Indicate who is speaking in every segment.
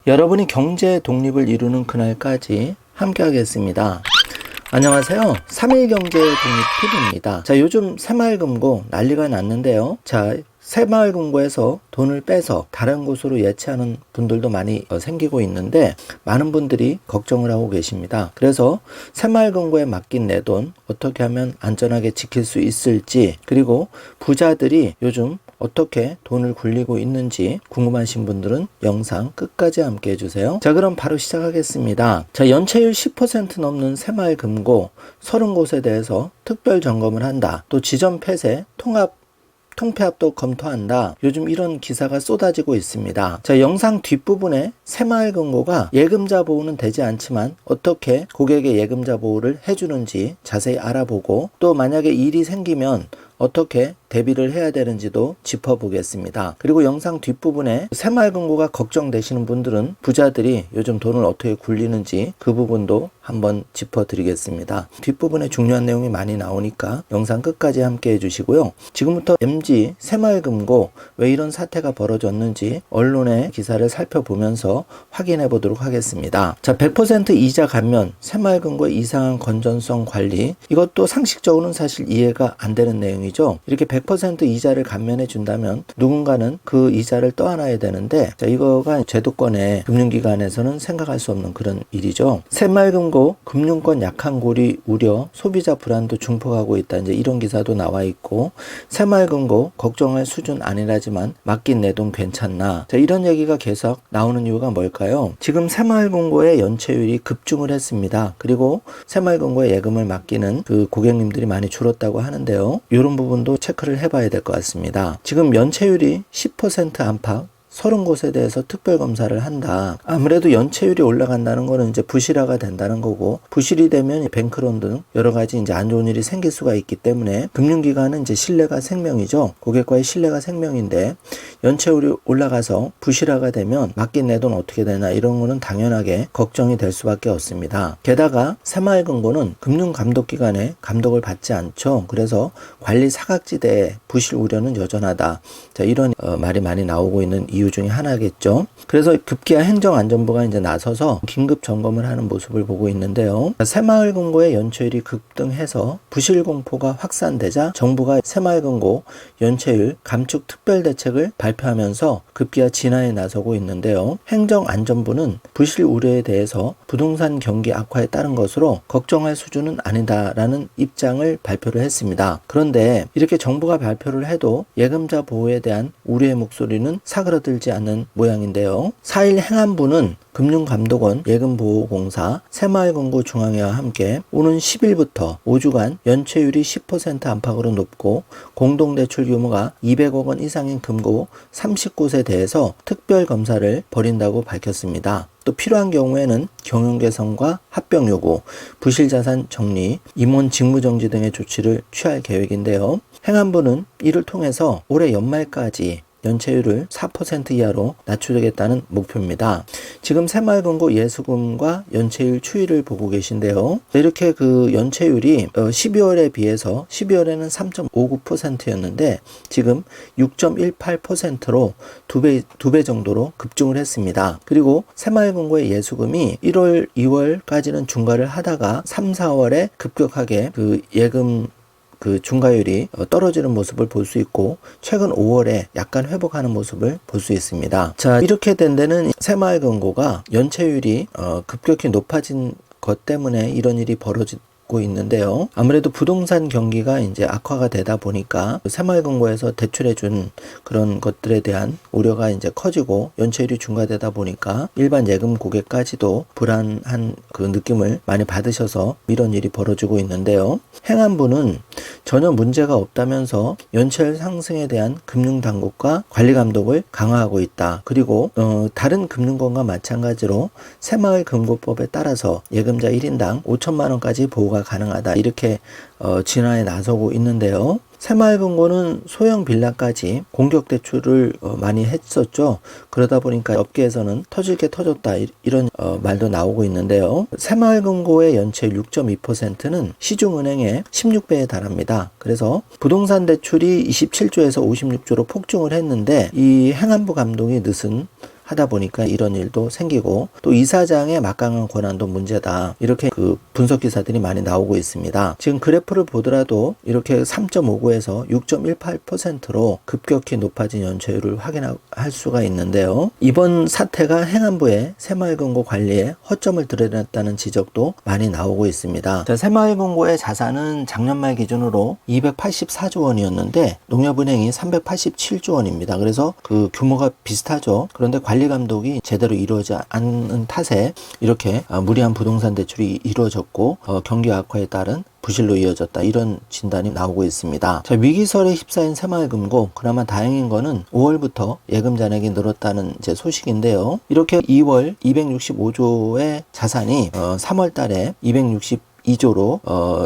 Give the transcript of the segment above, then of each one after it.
Speaker 1: 여러분이 경제 독립을 이루는 그날까지 함께 하겠습니다. 안녕하세요. 3일 경제 독립 PD입니다. 자, 요즘 새마을금고 난리가 났는데요. 자, 새마을금고에서 돈을 빼서 다른 곳으로 예치하는 분들도 많이 생기고 있는데 많은 분들이 걱정을 하고 계십니다. 그래서 새마을금고에 맡긴 내 돈 어떻게 하면 안전하게 지킬 수 있을지, 그리고 부자들이 요즘 어떻게 돈을 굴리고 있는지 궁금하신 분들은 영상 끝까지 함께 해주세요. 자, 그럼 바로 시작하겠습니다. 자, 연체율 10% 넘는 새마을금고 30곳에 대해서 특별 점검을 한다. 또 지점 폐쇄, 통폐합도 검토한다. 요즘 이런 기사가 쏟아지고 있습니다. 자, 영상 뒷부분에 새마을금고가 예금자 보호는 되지 않지만 어떻게 고객의 예금자 보호를 해주는지 자세히 알아보고, 또 만약에 일이 생기면 어떻게 대비를 해야 되는지도 짚어보겠습니다. 그리고 영상 뒷부분에 새마을금고가 걱정되시는 분들은 부자들이 요즘 돈을 어떻게 굴리는지 그 부분도 한번 짚어드리겠습니다. 뒷부분에 중요한 내용이 많이 나오니까 영상 끝까지 함께 해주시고요. 지금부터 MG 새마을금고 왜 이런 사태가 벌어졌는지 언론의 기사를 살펴보면서 확인해 보도록 하겠습니다. 자, 100% 이자 감면, 새마을금고의 이상한 건전성 관리, 이것도 상식적으로는 사실 이해가 안 되는 내용이죠. 이렇게 100% 이자를 감면해 준다면 누군가는 그 이자를 떠안아야 되는데, 자, 이거가 제도권의 금융기관에서는 생각할 수 없는 그런 일이죠. 새마을금고 금융권 약한 고리 우려, 소비자 불안도 증폭하고 있다. 이제 이런 기사도 나와 있고, 새마을금고 걱정할 수준 아니라지만 맡긴 내 돈 괜찮나? 자, 이런 얘기가 계속 나오는 이유가 뭘까요? 지금 새마을금고의 연체율이 급증을 했습니다. 그리고 새마을금고에 예금을 맡기는 그 고객님들이 많이 줄었다고 하는데요. 이런 부분도 체크를 해봐야 될 것 같습니다. 지금 연체율이 10% 안팎, 30곳에 대해서 특별검사를 한다. 아무래도 연체율이 올라간다는 거는 이제 부실화가 된다는 거고, 부실이 되면 뱅크론 등 여러 가지 이제 안 좋은 일이 생길 수가 있기 때문에 금융기관은 이제 신뢰가 생명이죠. 고객과의 신뢰가 생명인데 연체율이 올라가서 부실화가 되면 맡긴 내 돈 어떻게 되나, 이런 거는 당연하게 걱정이 될 수밖에 없습니다. 게다가 새마을금고는 금융감독기관의 감독을 받지 않죠. 그래서 관리 사각지대에 부실 우려는 여전하다. 자, 이런 말이 많이 나오고 있는 이유 중에 하나겠죠. 그래서 급기야 행정안전부가 이제 나서서 긴급 점검을 하는 모습을 보고 있는데요. 새마을금고의 연체율이 급등해서 부실 공포가 확산되자 정부가 새마을금고 연체율 감축 특별대책을 발표하면서 급기야 진화에 나서고 있는데요. 행정안전부는 부실 우려에 대해서 부동산 경기 악화에 따른 것으로 걱정할 수준은 아니다라는 입장을 발표를 했습니다. 그런데 이렇게 정부가 발표를 해도 예금자 보호에 대한 우려의 목소리는 사그러들지 않는 모양인데요. 4일 행안부는 금융감독원, 예금보호공사, 새마을금고 중앙회와 함께 오는 10일부터 5주간 연체율이 10% 안팎으로 높고 공동대출 규모가 200억 원 이상인 금고 30곳에 대해서 특별검사를 벌인다고 밝혔습니다. 또 필요한 경우에는 경영 개선과 합병 요구, 부실자산 정리, 임원 직무정지 등의 조치를 취할 계획인데요. 행안부는 이를 통해서 올해 연말까지 연체율을 4% 이하로 낮추겠다는 목표입니다. 지금 새마을금고 예수금과 연체율 추이를 보고 계신데요. 이렇게 그 연체율이 12월에 비해서 12월에는 3.59%였는데 지금 6.18%로 두 배 정도로 급증을 했습니다. 그리고 새마을금고의 예수금이 1월, 2월까지는 중과를 하다가 3, 4월에 급격하게 그 예금 그 중과율이 떨어지는 모습을 볼 수 있고, 최근 5월에 약간 회복하는 모습을 볼 수 있습니다. 자, 이렇게 된 데는 새마을금고가 연체율이 급격히 높아진 것 때문에 이런 일이 벌어지고 있는데요. 아무래도 부동산 경기가 이제 악화가 되다 보니까 새마을금고에서 대출해준 그런 것들에 대한 우려가 이제 커지고 연체율이 중과되다 보니까 일반 예금 고객까지도 불안한 그 느낌을 많이 받으셔서 이런 일이 벌어지고 있는데요. 행안부는 전혀 문제가 없다면서 연체율 상승에 대한 금융당국과 관리감독을 강화하고 있다. 그리고 다른 금융권과 마찬가지로 새마을금고법에 따라서 예금자 1인당 5천만 원까지 보호가 가능하다. 이렇게 진화에 나서고 있는데요. 새마을금고는 소형 빌라까지 공격 대출을 많이 했었죠. 그러다 보니까 업계에서는 터질 게 터졌다 이런 말도 나오고 있는데요. 새마을금고의 연체율 6.2%는 시중은행의 16배에 달합니다. 그래서 부동산 대출이 27조에서 56조로 폭증을 했는데 이 행안부 감독이 늦은 하다 보니까 이런 일도 생기고, 또 이사장의 막강한 권한도 문제다, 이렇게 그 분석 기사들이 많이 나오고 있습니다. 지금 그래프를 보더라도 이렇게 3.59에서 6.18%로 급격히 높아진 연체율을 확인할 수가 있는데요. 이번 사태가 행안부의 새마을금고 관리에 허점을 드러냈다는 지적도 많이 나오고 있습니다. 자, 새마을금고의 자산은 작년 말 기준으로 284조 원이었는데 농협은행이 387조 원입니다. 그래서 그 규모가 비슷하죠. 그런데 관리 감독이 제대로 이루어지지 않은 탓에 이렇게 무리한 부동산 대출이 이루어졌고 경기 악화에 따른 부실로 이어졌다, 이런 진단이 나오고 있습니다. 자, 위기설에 휩싸인 새마을금고, 그나마 다행인 거는 5월부터 예금 잔액이 늘었다는 이제 소식인데요. 이렇게 2월 265조의 자산이 3월 달에 262조로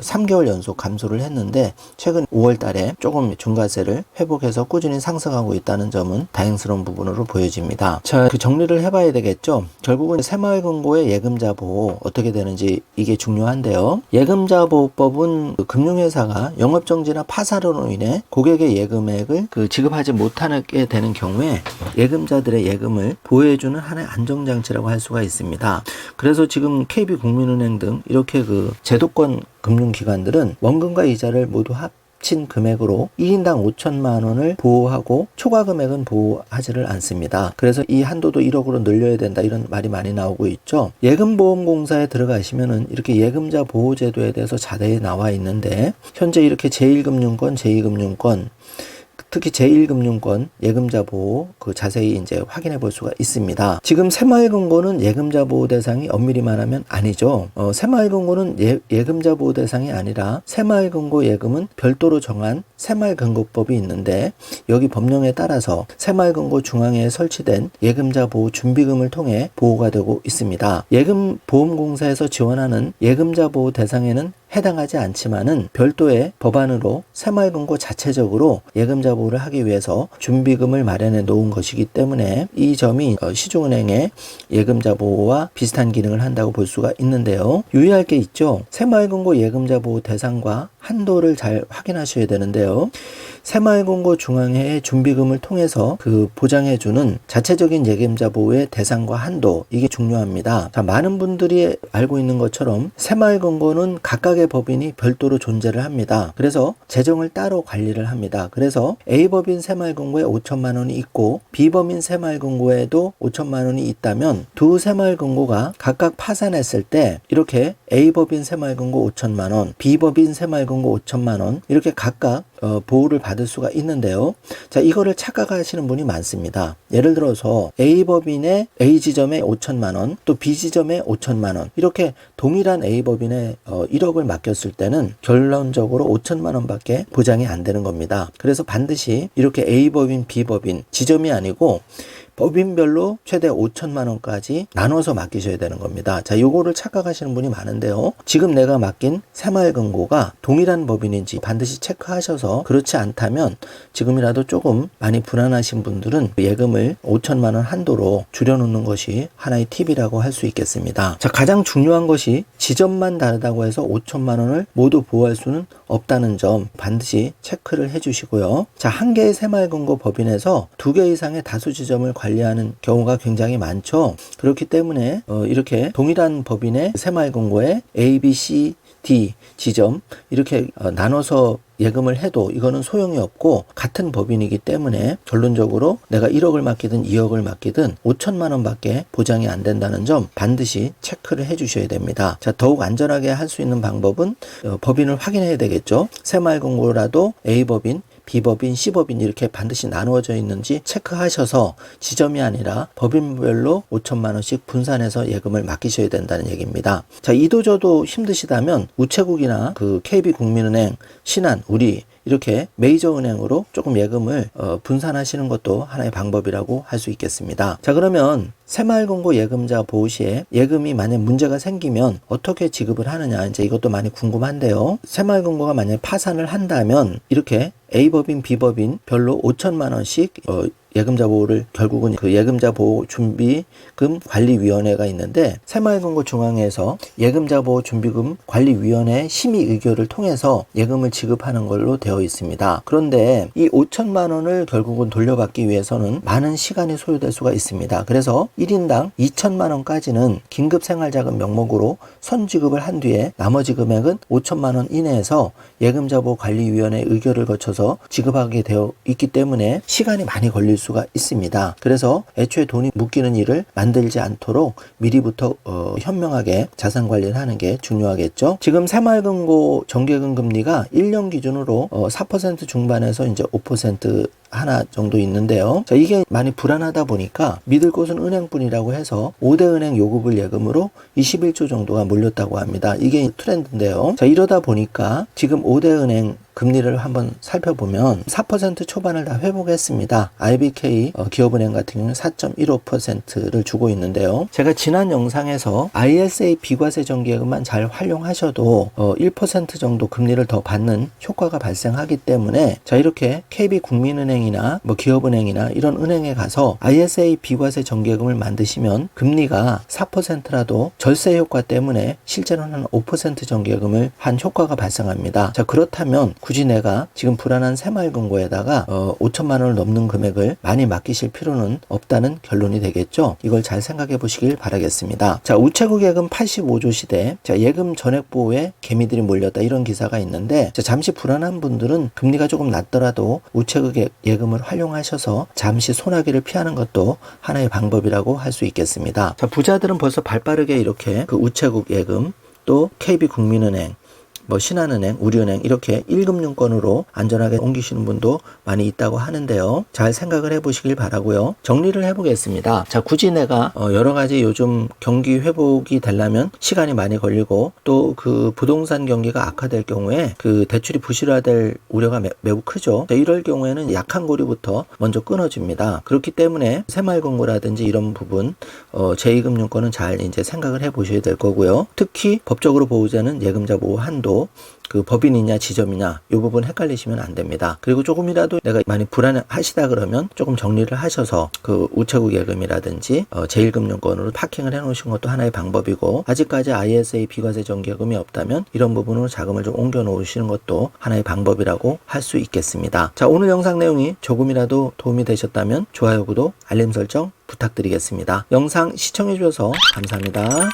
Speaker 1: 3개월 연속 감소를 했는데, 최근 5월 달에 조금 중과세를 회복해서 꾸준히 상승하고 있다는 점은 다행스러운 부분으로 보여집니다. 자, 그 정리를 해봐야 되겠죠. 결국은 새마을금고의 예금자 보호 어떻게 되는지 이게 중요한데요. 예금자 보호법은 그 금융회사가 영업정지나 파산으로 인해 고객의 예금액을 지급하지 못하게 되는 경우에 예금자들의 예금을 보호해주는 하나의 안정장치라고 할 수가 있습니다. 그래서 지금 KB국민은행 등 이렇게 제도권 금융기관들은 원금과 이자를 모두 합친 금액으로 1인당 5천만 원을 보호하고 초과 금액은 보호하지를 않습니다. 그래서 이 한도도 1억으로 늘려야 된다, 이런 말이 많이 나오고 있죠. 예금보험공사에 들어가시면은 이렇게 예금자 보호제도에 대해서 자세히 나와 있는데, 현재 이렇게 제1금융권, 제2금융권, 특히 제1금융권 예금자 보호 자세히 이제 확인해 볼 수가 있습니다. 지금 새마을금고는 예금자 보호 대상이 엄밀히 말하면 아니죠. 새마을금고는 예금자 보호 대상이 아니라 새마을금고 예금은 별도로 정한 새마을금고법이 있는데, 여기 법령에 따라서 새마을금고 중앙회에 설치된 예금자 보호 준비금을 통해 보호가 되고 있습니다. 예금보험공사에서 지원하는 예금자 보호 대상에는 해당하지 않지만은 별도의 법안으로 새마을금고 자체적으로 예금자 보호를 하기 위해서 준비금을 마련해 놓은 것이기 때문에 이 점이 시중은행의 예금자 보호와 비슷한 기능을 한다고 볼 수가 있는데요. 유의할 게 있죠. 새마을금고 예금자 보호 대상과 한도를 잘 확인하셔야 되는데요. 새마을금고 중앙회의 준비금을 통해서 보장해주는 자체적인 예금자 보호의 대상과 한도, 이게 중요합니다. 자, 많은 분들이 알고 있는 것처럼 새마을금고는 각각의 법인이 별도로 존재를 합니다. 그래서 재정을 따로 관리를 합니다. 그래서 A법인 새마을금고에 5천만 원이 있고 B법인 새마을금고에도 5천만 원이 있다면 두 새마을금고가 각각 파산했을 때 이렇게 A법인 새마을금고 5천만 원, B법인 새마을금고 5천만 원, 이렇게 각각 보호를 받을 수가 있는데요. 자, 이거를 착각하시는 분이 많습니다. 예를 들어서 A법인의 A지점에 5천만 원, 또 B지점에 5천만 원, 이렇게 동일한 A법인에 1억을 맡겼을 때는 결론적으로 5천만 원밖에 보장이 안 되는 겁니다. 그래서 반드시 이렇게 A법인, B법인, 지점이 아니고 법인별로 최대 5천만 원까지 나눠서 맡기셔야 되는 겁니다. 자, 요거를 착각하시는 분이 많은데요. 지금 내가 맡긴 새마을금고가 동일한 법인인지 반드시 체크하셔서, 그렇지 않다면 지금이라도 조금 많이 불안하신 분들은 예금을 5천만 원 한도로 줄여놓는 것이 하나의 팁이라고 할 수 있겠습니다. 자, 가장 중요한 것이 지점만 다르다고 해서 5천만 원을 모두 보호할 수는 없다는 점 반드시 체크를 해주시고요. 자, 한 개의 새마을금고 법인에서 2개 이상의 다수 지점을 관리하는 경우가 굉장히 많죠. 그렇기 때문에 이렇게 동일한 법인의 새마을금고에 A, B, C, D 지점 이렇게 나눠서 예금을 해도 이거는 소용이 없고, 같은 법인이기 때문에 결론적으로 내가 1억을 맡기든 2억을 맡기든 5천만 원밖에 보장이 안 된다는 점 반드시 체크를 해 주셔야 됩니다. 자, 더욱 안전하게 할 수 있는 방법은 법인을 확인해야 되겠죠. 새마을금고라도 A법인, B법인, C법인 이렇게 반드시 나누어져 있는지 체크하셔서 지점이 아니라 법인별로 5천만 원씩 분산해서 예금을 맡기셔야 된다는 얘기입니다. 자, 이도저도 힘드시다면 우체국이나 KB국민은행, 신한, 우리 이렇게 메이저 은행으로 조금 예금을 분산하시는 것도 하나의 방법이라고 할 수 있겠습니다. 자, 그러면 새마을금고 예금자 보호 시에 예금이 만약 문제가 생기면 어떻게 지급을 하느냐, 이제 이것도 많이 궁금한데요. 새마을금고가 만약 파산을 한다면 이렇게 A법인, B법인 별로 5천만 원씩 예금자 보호를 결국은 그 예금자 보호 준비금 관리위원회가 있는데 새마을금고 중앙에서 예금자 보호 준비금 관리위원회 심의 의결을 통해서 예금을 지급하는 걸로 되어 있습니다. 그런데 이 5천만 원을 결국은 돌려받기 위해서는 많은 시간이 소요될 수가 있습니다. 그래서 1인당 2천만 원까지는 긴급생활자금 명목으로 선지급을 한 뒤에 나머지 금액은 5천만 원 이내에서 예금자 보호 관리위원회 의결을 거쳐서 지급하게 되어 있기 때문에 시간이 많이 걸릴 수가 있습니다. 그래서 애초에 돈이 묶이는 일을 만들지 않도록 미리부터 현명하게 자산 관리를 하는 게 중요하겠죠. 지금 새마을금고 정기예금 금리가 1년 기준으로 4% 중반에서 이제 5% 하나 정도 있는데요. 자, 이게 많이 불안하다 보니까 믿을 곳은 은행뿐이라고 해서 5대 은행 요구불 예금으로 21조 정도가 몰렸다고 합니다. 이게 트렌드인데요. 자, 이러다 보니까 지금 5대 은행 금리를 한번 살펴보면 4% 초반을 다 회복했습니다. IBK 기업은행 같은 경우는 4.15%를 주고 있는데요. 제가 지난 영상에서 ISA 비과세 정기예금만 잘 활용하셔도 1% 정도 금리를 더 받는 효과가 발생하기 때문에 자, 이렇게 KB국민은행이나 뭐 기업은행이나 이런 은행에 가서 ISA 비과세 정기예금을 만드시면 금리가 4%라도 절세 효과 때문에 실제로는 한 5% 정기예금을 한 효과가 발생합니다. 자, 그렇다면 굳이 내가 지금 불안한 새마을금고에다가 5천만 원을 넘는 금액을 많이 맡기실 필요는 없다는 결론이 되겠죠. 이걸 잘 생각해 보시길 바라겠습니다. 자, 우체국 예금 85조 시대, 자, 예금 전액 보호에 개미들이 몰렸다, 이런 기사가 있는데 자, 잠시 불안한 분들은 금리가 조금 낮더라도 우체국 예금을 활용하셔서 잠시 소나기를 피하는 것도 하나의 방법이라고 할 수 있겠습니다. 자, 부자들은 벌써 발빠르게 이렇게 그 우체국 예금, 또 KB국민은행, 뭐 신한은행, 우리은행 이렇게 1금융권으로 안전하게 옮기시는 분도 많이 있다고 하는데요. 잘 생각을 해보시길 바라고요. 정리를 해보겠습니다. 자, 굳이 내가 여러 가지 요즘 경기 회복이 되려면 시간이 많이 걸리고 또 그 부동산 경기가 악화될 경우에 그 대출이 부실화될 우려가 매우 크죠. 자, 이럴 경우에는 약한 고리부터 먼저 끊어줍니다. 그렇기 때문에 새마을금고라든지 이런 부분 제2금융권은 잘 이제 생각을 해보셔야 될 거고요. 특히 법적으로 보호자는 예금자 보호 한도, 그 법인이냐 지점이냐 이 부분 헷갈리시면 안 됩니다. 그리고 조금이라도 내가 많이 불안하시다 그러면 조금 정리를 하셔서 그 우체국 예금이라든지 제1금융권으로 파킹을 해 놓으신 것도 하나의 방법이고, 아직까지 ISA 비과세 정기예금이 없다면 이런 부분으로 자금을 좀 옮겨 놓으시는 것도 하나의 방법이라고 할 수 있겠습니다. 자, 오늘 영상 내용이 조금이라도 도움이 되셨다면 좋아요, 구독, 알림 설정 부탁드리겠습니다. 영상 시청해 주셔서 감사합니다.